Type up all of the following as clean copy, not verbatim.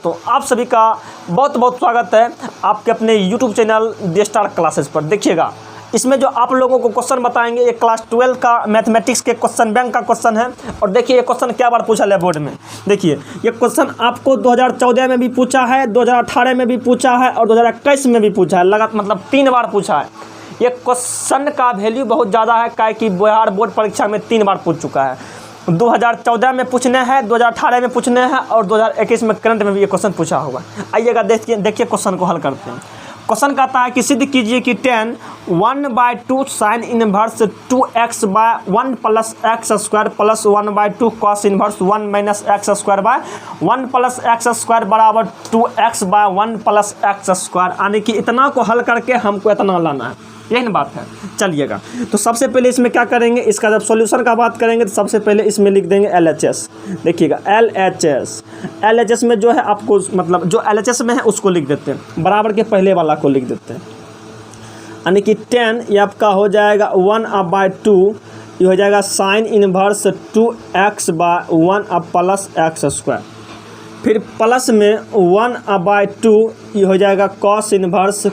तो आप सभी का बहुत बहुत स्वागत है आपके अपने YouTube channel the star classes पर। देखिएगा, इसमें जो आप लोगों को क्वेश्चन बताएंगे ये क्लास 12 का मैथमेटिक्स के क्वेश्चन बैंक का क्वेश्चन है। और देखिए ये क्वेश्चन क्या बार पूछा है बोर्ड में। देखिए ये क्वेश्चन आपको 2014 में भी पूछा है, 2018 में भी पूछा है और 2021 में भी पूछा है। लगातार मतलब 3 बार पूछा है। ये क्वेश्चन का वैल्यू बहुत ज़्यादा है, क्या कि बिहार बोर्ड परीक्षा में 3 बार पूछ चुका है। 2014 में पूछने हैं, 2018 में पूछने हैं और 2021 में करंट में भी ये क्वेश्चन पूछा होगा। आइएगा देखिए क्वेश्चन को हल करते हैं। क्वेश्चन कहता है कि सिद्ध कीजिए कि tan 1/2 sine inverse 2x by 1 plus x square plus 1/2 cos inverse 1 minus x square by 1 plus x square बराबर 2x by 1 plus x square. यानी कि इतना को हल करके हमको इतना लाना है, यही बात है। चलिएगा, तो सबसे पहले इसमें क्या करेंगे, इसका जब सॉल्यूशन का बात करेंगे तो सबसे पहले इसमें लिख देंगे LHS। देखिएगा LHS में जो है आपको मतलब जो LHS में है उसको लिख देते हैं, बराबर के पहले वाला को लिख देते हैं। यानी कि 10 ये आपका हो जाएगा 1/2, ये हो जाएगा sine inverse 2x by 1 plus x square. फिर प्लस में 1/2 ये हो जाएगा cos inverse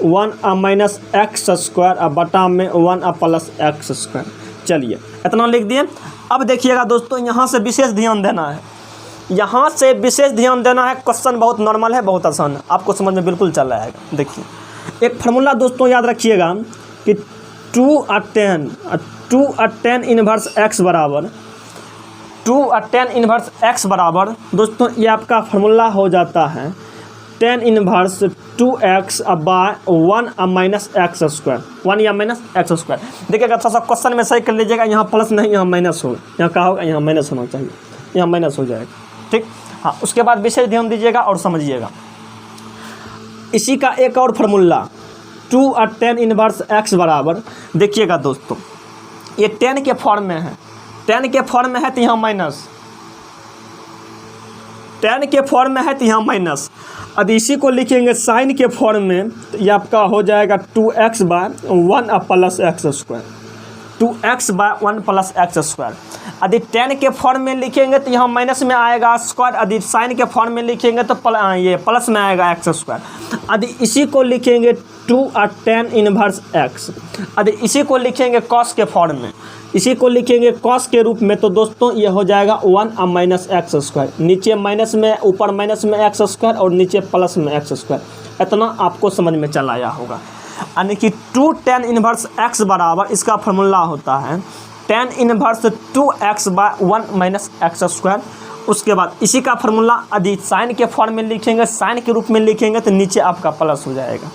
1 minus x square और बटा में 1 प्लस एक्स स्क्वायर। चलिए इतना लिख दिए। अब देखिएगा दोस्तों, यहाँ से विशेष ध्यान देना है, यहाँ से विशेष ध्यान देना है। क्वेश्चन बहुत नॉर्मल है, बहुत आसान है, आपको समझ में बिल्कुल चल आएगा। देखिए एक फार्मूला दोस्तों याद रखिएगा कि 2 इनवर्स एक्स बराबर 2 इनवर्स एक्स बराबर दोस्तों ये आपका फार्मूला हो जाता है tan inverse 2x by 1 minus x square, 1 या माइनस एक्स स्क्वायर। देखिएगा थोड़ा सा क्वेश्चन में सही कर लीजिएगा, यहाँ प्लस नहीं यहाँ माइनस हो, यहाँ क्या होगा, यहाँ माइनस होना चाहिए, यहाँ माइनस हो जाएगा। ठीक, हाँ। उसके बाद विशेष ध्यान दीजिएगा और समझिएगा। इसी का एक और फार्मूला 2 इनवर्स एक्स बराबर, देखिएगा दोस्तों ये 10 के फॉर्म में है, 10 के फॉर्म में है तो यहाँ माइनस, 10 के फॉर्म में है तो यहाँ माइनस। अब इसी को लिखेंगे साइन के फॉर्म में तो ये आपका हो जाएगा 2x by 1 plus x square, 2x by 1 plus x square. यदि 10 के फॉर्म में लिखेंगे तो यहाँ माइनस में आएगा स्क्वायर, यदि साइन के फॉर्म में लिखेंगे तो ये प्लस में आएगा एक्स स्क्वायर। यदि इसी को लिखेंगे 2 इनवर्स एक्स, यदि इसी को लिखेंगे कॉस के फॉर्म में, इसी को लिखेंगे कॉस के रूप में तो दोस्तों ये हो जाएगा 1 माइनस एक्स स्क्वायर। नीचे माइनस में, ऊपर माइनस में एक्स स्क्वायर और नीचे प्लस में एक्स स्क्वायर। इतना आपको समझ में चल आया होगा। यानी कि 2 tan इनवर्स एक्स बराबर इसका फार्मूला होता है tan inverse 2x by 1 minus x square. उसके बाद इसी का फार्मूला यदि साइन के फॉर्म में लिखेंगे, साइन के रूप में लिखेंगे तो नीचे आपका प्लस हो जाएगा।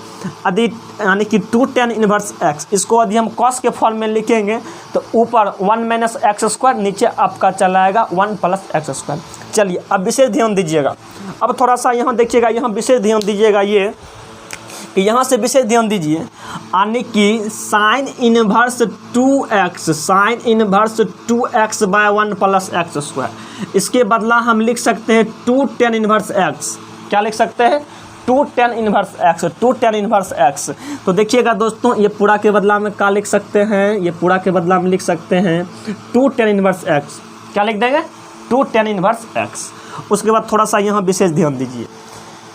यदि यानी कि 2 tan इनवर्स एक्स, इसको यदि हम कॉस के फॉर्म में लिखेंगे तो ऊपर 1 माइनस एक्स स्क्वायर, नीचे आपका चला आएगा 1 प्लस एक्स स्क्वायर। चलिए अब विशेष ध्यान दीजिएगा। अब थोड़ा सा यहाँ देखिएगा, यहाँ विशेष ध्यान दीजिएगा, ये कि यहाँ से विशेष ध्यान दीजिए। यानी कि sine inverse 2x by 1 plus x square, इसके बदला हम लिख सकते हैं 2 tan इनवर्स एक्स। क्या लिख सकते हैं? 2 tan इनवर्स एक्स। तो देखिएगा दोस्तों ये पूरा के बदला में क्या लिख सकते हैं, ये पूरा के बदला में लिख सकते हैं 2 tan इनवर्स एक्स। क्या लिख देंगे? 2 tan इनवर्स एक्स। उसके बाद थोड़ा सा यहाँ विशेष ध्यान दीजिए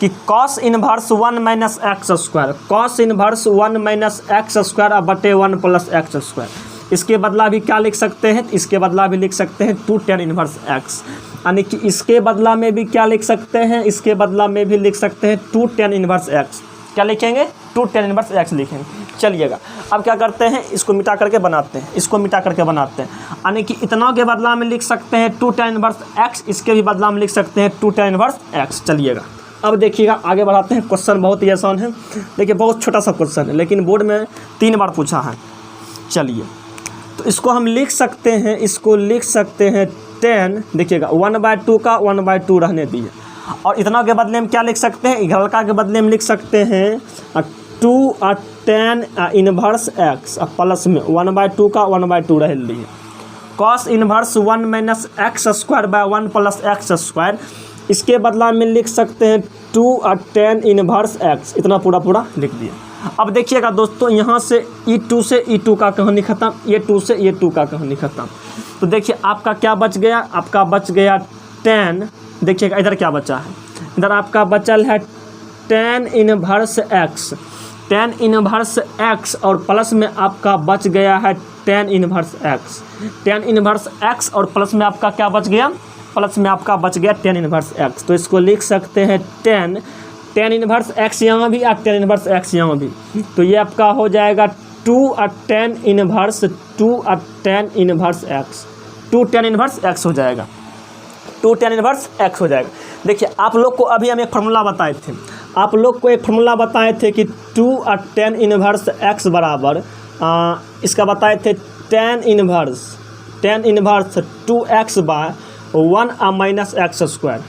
कि cos inverse 1 minus x square, cos inverse 1 minus x square बटे 1 प्लस एक्स स्क्वायर। इसके बदला भी क्या लिख सकते हैं? इसके बदला भी लिख सकते हैं 2 tan इनवर्स एक्स। यानी कि इसके बदला में भी क्या लिख सकते हैं? इसके बदला में भी लिख सकते हैं 2 tan इनवर्स एक्स। क्या लिखेंगे? 2 tan इनवर्स एक्स लिखेंगे। चलिएगा अब क्या करते हैं, इसको मिटा करके बनाते हैं, इसको मिटा करके बनाते हैं। यानी कि इतना के बदला में लिख सकते हैं 2 tan इनवर्स एक्स, इसके भी बदला में लिख सकते हैं 2 tan इनवर्स एक्स। चलिएगा अब देखिएगा आगे बढ़ाते हैं। क्वेश्चन बहुत ही आसान है, देखिए बहुत छोटा सा क्वेश्चन है लेकिन बोर्ड में 3 बार पूछा है। चलिए तो इसको हम लिख सकते हैं, इसको लिख सकते हैं 10, देखिएगा 1/2 का 1/2 रहने दिए। और इतना के बदले में क्या लिख सकते हैं, हल्का के बदले में लिख सकते हैं 2 tan इनवर्स एक्स प्लस में 1/2 का 1/2 रह लिए। Cos inverse 1 minus x square by 1 plus x square, इसके बदला में लिख सकते हैं 2 tan इनवर्स एक्स। इतना पूरा लिख दिया। अब देखिएगा दोस्तों यहाँ से E2 से E2 का कहानी ख़त्म, E2 से E2 का कहानी ख़त्म। तो देखिए आपका क्या बच गया, आपका बच गया tan देखिएगा इधर क्या बचा है, इधर आपका बचल है tan inverse x, tan inverse x और प्लस में आपका बच गया है tan inverse x, tan inverse x और प्लस में आपका क्या बच गया, प्लस में आपका बच गया tan इनवर्स x। तो इसको लिख सकते हैं tan इनवर्स x यहाँ भी और tan इनवर्स x यहाँ भी, तो ये आपका हो जाएगा 2 tan inverse 2 tan inverse x, 2 tan inverse x हो जाएगा, 2 tan इनवर्स x हो जाएगा। देखिए आप लोग को अभी हम एक फार्मूला बताए थे, आप लोग को एक फार्मूला बताए थे कि 2 tan इनवर्स x बराबर इसका बताए थे tan inverse 2x by 1 - x square,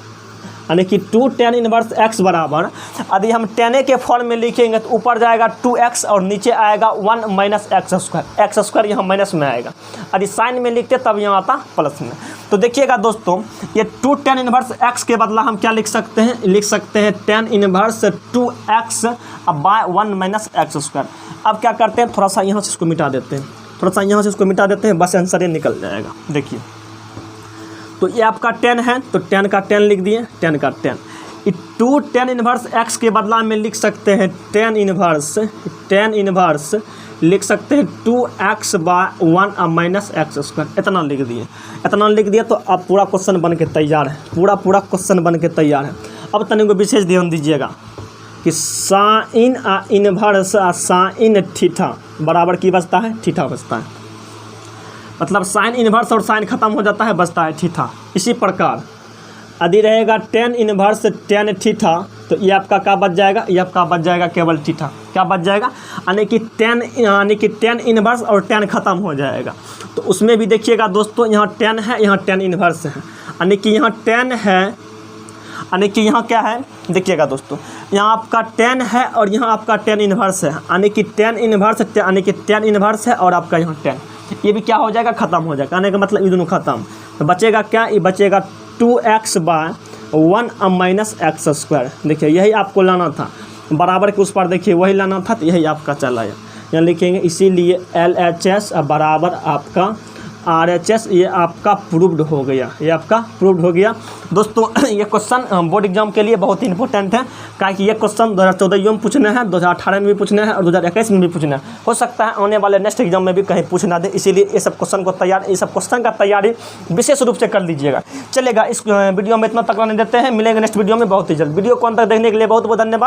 यानी कि 2 tan इनवर्स x बराबर यदि हम tan के फॉर्म में लिखेंगे तो ऊपर जाएगा 2x और नीचे आएगा 1 - x स्क्वायर, x स्क्वायर यहाँ माइनस में आएगा, यदि साइन में लिखते तब यहाँ आता प्लस में। तो देखिएगा दोस्तों ये 2 tan इनवर्स x के बदला हम क्या लिख सकते हैं, लिख सकते हैं tan inverse 2x by 1 - x square. अब क्या करते हैं, थोड़ा सा यहाँ से इसको मिटा देते हैं, थोड़ा सा यहाँ से इसको मिटा देते हैं, बस आंसर ये निकल जाएगा। देखिए तो ये आपका 10 है तो 10 का 10 लिख दिए, 10 का 10। 2 tan इनवर्स x के बदला में लिख सकते हैं tan इनवर्स लिख सकते हैं 2x बाय 1 - x स्क्वायर, इतना लिख दिए, इतना लिख दिया। तो अब पूरा क्वेश्चन बन के तैयार है, पूरा क्वेश्चन बन के तैयार है। अब तनिक को विशेष ध्यान दीजिएगा कि साइन इनवर्स साइन थीटा बराबर की बचता है, थीटा बचता है, मतलब साइन इनवर्स और साइन खत्म हो जाता है, बचता है थीटा। इसी प्रकार यदि रहेगा tan इनवर्स tan थीटा तो ये आपका क्या बच जाएगा, ये आपका बच जाएगा केवल थीटा, क्या बच जाएगा, यानी कि tan इनवर्स और tan खत्म हो जाएगा। तो उसमें भी देखिएगा दोस्तों यहाँ tan है, यहाँ tan इनवर्स है, यानी कि यहाँ tan है, यानी कि यहाँ क्या है, देखिएगा दोस्तों यहाँ आपका tan है और यहाँ आपका tan इनवर्स है, यानी कि tan इनवर्स है और आपका यहाँ tan, ये भी क्या हो जाएगा, ख़त्म हो जाएगा, आने का मतलब ये दोनों ख़त्म। तो बचेगा क्या, ये बचेगा 2x बाय 1 - x स्क्वायर। देखिए यही आपको लाना था, बराबर के उस पर देखिए वही लाना था, तो यही आपका चला यहाँ लिखेंगे। इसीलिए LHS बराबर आपका RHS, ये आपका प्रूव्ड हो गया, ये आपका प्रूव्ड हो गया। दोस्तों ये क्वेश्चन बोर्ड एग्जाम के लिए बहुत ही इंपॉर्टेंट है, कारण कि ये क्वेश्चन 2014 में पूछने हैं, 2018 में भी पूछने हैं और 2021 में भी पूछना है, हो सकता है आने वाले नेक्स्ट एग्जाम में भी कहीं पूछना दे। इसीलिए ये सब क्वेश्चन को ये सब क्वेश्चन का तैयारी विशेष रूप से कर लीजिएगा। चलेगा, इस वीडियो में इतना तक रहने देते हैं, मिलेंगे नेक्स्ट वीडियो में बहुत ही जल्द। वीडियो को अंत तक देखने के लिए बहुत बहुत धन्यवाद।